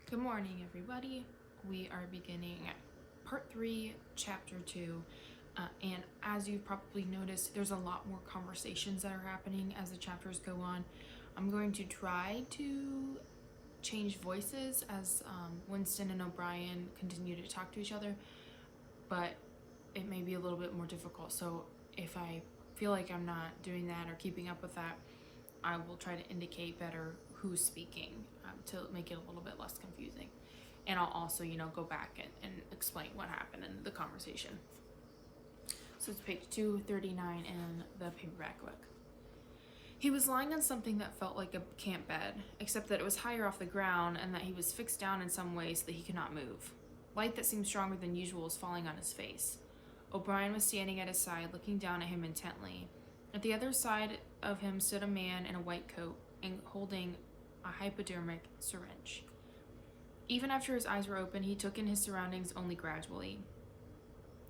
Good morning, everybody. We are beginning part 3, chapter 2. And as you've probably noticed, there's a lot more conversations that are happening as the chapters go on. I'm going to try to change voices as Winston and O'Brien continue to talk to each other, but it may be a little bit more difficult. So if I feel like I'm not doing that or keeping up with that, I will try to indicate better who's speaking to make it a little bit less confusing. And I'll also, go back and explain what happened in the conversation. So it's page 239 in the paperback book. He was lying on something that felt like a camp bed, except that it was higher off the ground and that he was fixed down in some way so that he could not move. Light that seemed stronger than usual was falling on his face. O'Brien was standing at his side, looking down at him intently. At the other side of him stood a man in a white coat and holding a hypodermic syringe. Even after his eyes were open, he took in his surroundings only gradually.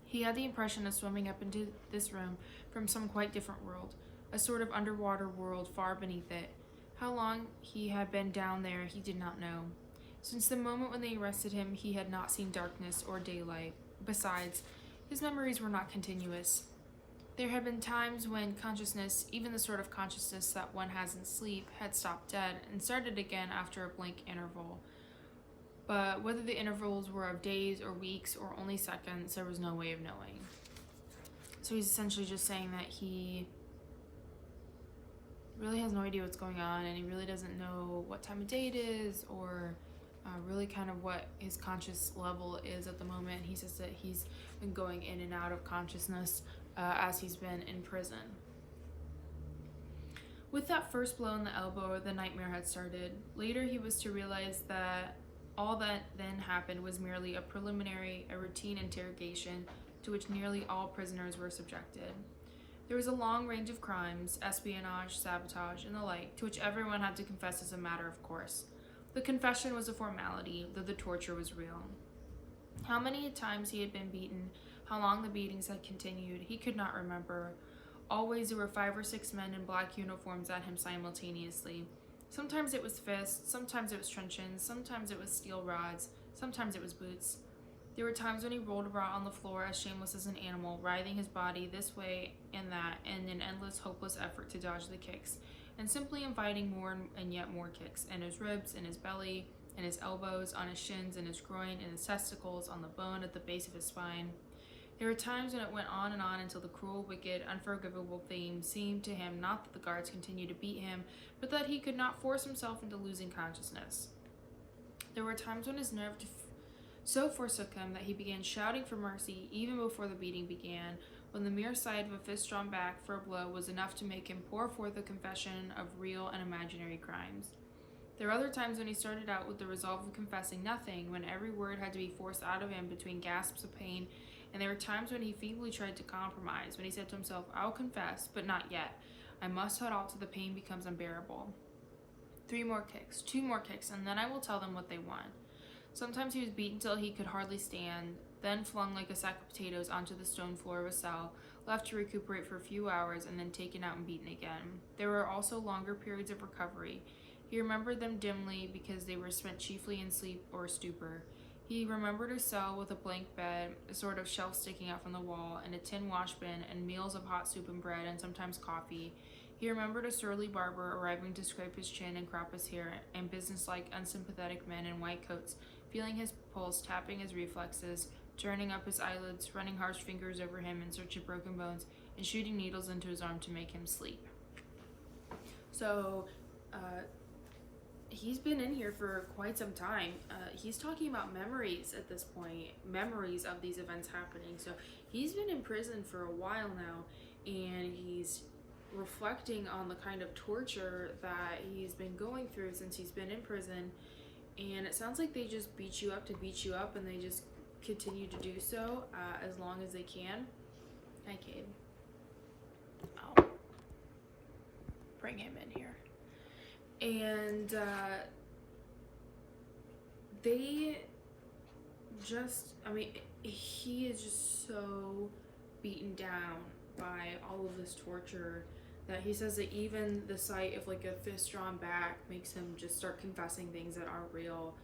He had the impression of swimming up into this room from some quite different world, a sort of underwater world far beneath it. How long he had been down there he did not know. Since the moment when they arrested him, he had not seen darkness or daylight. Besides, his memories were not continuous. There had been times when consciousness, even the sort of consciousness that one has in sleep, had stopped dead and started again after a blank interval. But whether the intervals were of days or weeks or only seconds, there was no way of knowing. So he's essentially just saying that he really has no idea what's going on, and he really doesn't know what time of day it is or really kind of what his conscious level is at the moment. He says that he's been going in and out of consciousness as he's been in prison. With that first blow in the elbow, the nightmare had started. Later, he was to realize that all that then happened was merely a routine interrogation to which nearly all prisoners were subjected. There was a long range of crimes, espionage, sabotage, and the like, to which everyone had to confess as a matter of course. The confession was a formality, though the torture was real. How many times he had been beaten, how long the beatings had continued, he could not remember. Always there were 5 or 6 men in black uniforms at him simultaneously. Sometimes it was fists, sometimes it was truncheons, sometimes it was steel rods, sometimes it was boots. There were times when he rolled around on the floor as shameless as an animal, writhing his body this way and that in an endless, hopeless effort to dodge the kicks, and simply inviting more and yet more kicks, in his ribs, in his belly, in his elbows, on his shins, in his groin, in his testicles, on the bone at the base of his spine. There were times when it went on and on until the cruel, wicked, unforgivable thing seemed to him not that the guards continued to beat him, but that he could not force himself into losing consciousness. There were times when his nerve so forsook him that he began shouting for mercy even before the beating began, when the mere sight of a fist drawn back for a blow was enough to make him pour forth a confession of real and imaginary crimes. There were other times when he started out with the resolve of confessing nothing, when every word had to be forced out of him between gasps of pain, and there were times when he feebly tried to compromise, when he said to himself, "I'll confess, but not yet. I must hold out till the pain becomes unbearable. 3 more kicks, 2 more kicks, and then I will tell them what they want." Sometimes he was beaten till he could hardly stand, then flung like a sack of potatoes onto the stone floor of a cell, left to recuperate for a few hours, and then taken out and beaten again. There were also longer periods of recovery. He remembered them dimly because they were spent chiefly in sleep or stupor. He remembered a cell with a blank bed, a sort of shelf sticking out from the wall, and a tin wash bin, and meals of hot soup and bread, and sometimes coffee. He remembered a surly barber arriving to scrape his chin and crop his hair, and businesslike, unsympathetic men in white coats, feeling his pulse, tapping his reflexes, turning up his eyelids, running harsh fingers over him in search of broken bones, and shooting needles into his arm to make him sleep. So, he's been in here for quite some time. He's talking about memories at this point, memories of these events happening. So he's been in prison for a while now, and he's reflecting on the kind of torture that he's been going through since he's been in prison. And it sounds like they just beat you up to beat you up, and they just continue to do so as long as they can. Hi, Cade. I'll bring him in here. And they just, he is just so beaten down by all of this torture that he says that even the sight of like a fist drawn back makes him just start confessing things that aren't real.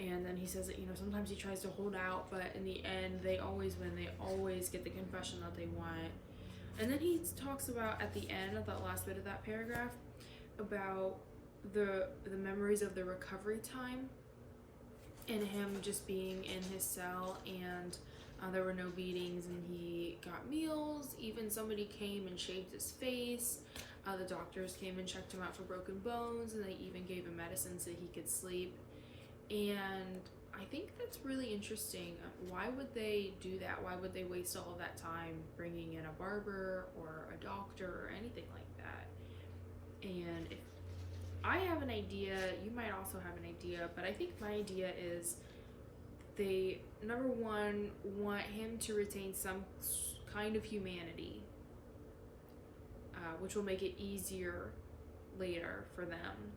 And then he says that, sometimes he tries to hold out, but in the end, they always win. They always get the confession that they want. And then he talks about, at the end of that last bit of that paragraph, about the memories of the recovery time and him just being in his cell, and there were no beatings, and he got meals. Even somebody came and shaved his face. The doctors came and checked him out for broken bones, and they even gave him medicine so he could sleep. And I think that's really interesting. Why would they do that? Why would they waste all of that time bringing in a barber or a doctor or anything like that? And if I have an idea, you might also have an idea, but I think my idea is they, number one, want him to retain some kind of humanity, which will make it easier later for them.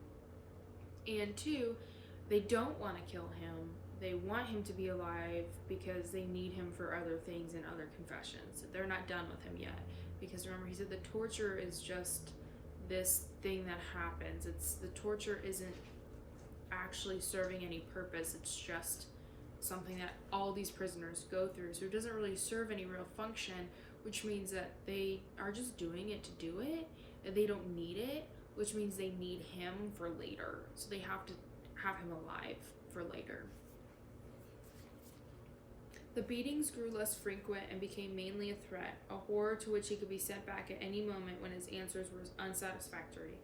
And two, they don't want to kill him. They want him to be alive because they need him for other things and other confessions. They're not done with him yet. Because remember, he said the torture is just this thing that happens. The torture isn't actually serving any purpose. It's just something that all these prisoners go through. So it doesn't really serve any real function, which means that they are just doing it to do it, and they don't need it, which means they need him for later. So they have to have him alive for later. The beatings grew less frequent and became mainly a threat, a horror to which he could be sent back at any moment when his answers were unsatisfactory.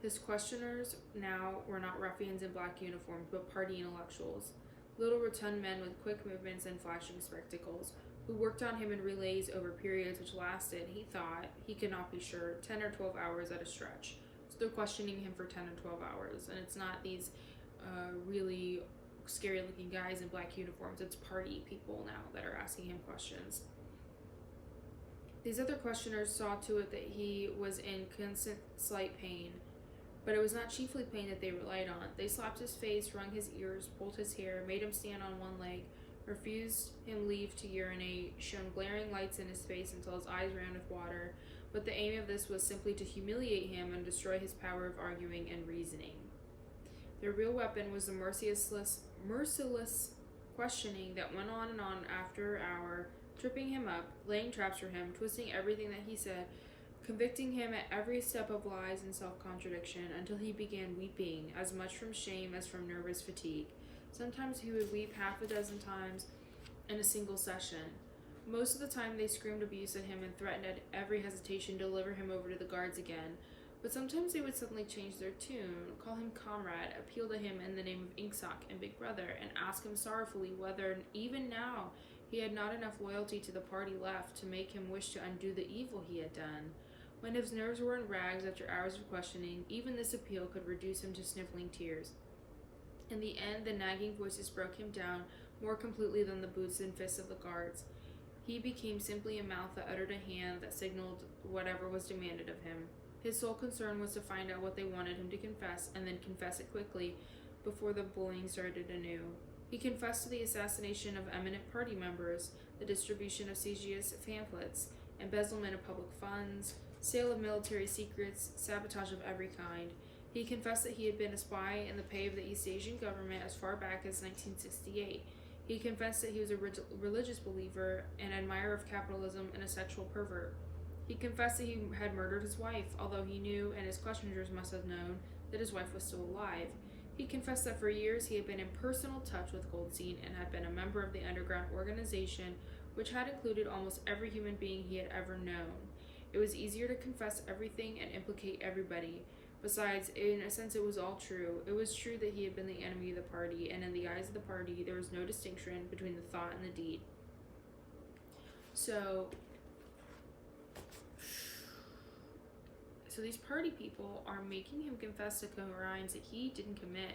His questioners now were not ruffians in black uniforms, but party intellectuals, little rotund men with quick movements and flashing spectacles, who worked on him in relays over periods which lasted, he thought, he could not be sure, 10 or 12 hours at a stretch. So they're questioning him for 10 or 12 hours, and it's not these really scary looking guys in black uniforms. It's party people now that are asking him questions. These other questioners saw to it that he was in constant slight pain, but it was not chiefly pain that they relied on. They slapped his face, wrung his ears, pulled his hair, made him stand on one leg, refused him leave to urinate, shone glaring lights in his face until his eyes ran with water, but the aim of this was simply to humiliate him and destroy his power of arguing and reasoning. Their real weapon was the merciless questioning that went on and on after an hour, tripping him up, laying traps for him, twisting everything that he said, convicting him at every step of lies and self-contradiction, until he began weeping, as much from shame as from nervous fatigue. Sometimes he would weep half a dozen times in a single session. Most of the time they screamed abuse at him and threatened at every hesitation to deliver him over to the guards again. But sometimes they would suddenly change their tune, call him comrade, appeal to him in the name of Inksock and Big Brother, and ask him sorrowfully whether, even now, he had not enough loyalty to the party left to make him wish to undo the evil he had done. When his nerves were in rags after hours of questioning, even this appeal could reduce him to sniffling tears. In the end, the nagging voices broke him down more completely than the boots and fists of the guards. He became simply a mouth that uttered a hand that signaled whatever was demanded of him. His sole concern was to find out what they wanted him to confess, and then confess it quickly before the bullying started anew. He confessed to the assassination of eminent party members, the distribution of seditious pamphlets, embezzlement of public funds, sale of military secrets, sabotage of every kind. He confessed that he had been a spy in the pay of the East Asian government as far back as 1968. He confessed that he was a religious believer, an admirer of capitalism, and a sexual pervert. He confessed that he had murdered his wife, although he knew, and his questioners must have known, that his wife was still alive. He confessed that for years he had been in personal touch with Goldstein and had been a member of the underground organization, which had included almost every human being he had ever known. It was easier to confess everything and implicate everybody. Besides, in a sense, it was all true. It was true that he had been the enemy of the party, and in the eyes of the party, there was no distinction between the thought and the deed. So these party people are making him confess to crimes that he didn't commit.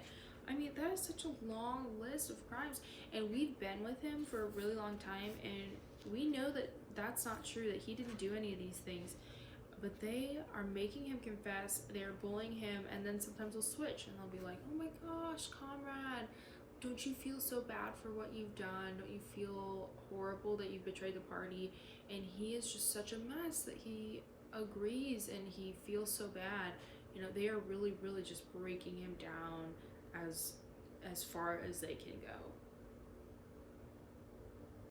I mean, that is such a long list of crimes, and we've been with him for a really long time, and we know that that's not true, that he didn't do any of these things. But they are making him confess, they're bullying him, and then sometimes they'll switch, and they'll be like, oh my gosh, comrade, don't you feel so bad for what you've done? Don't you feel horrible that you betrayed the party? And he is just such a mess that he agrees and he feels so bad. They are really, really just breaking him down as as far as they can go.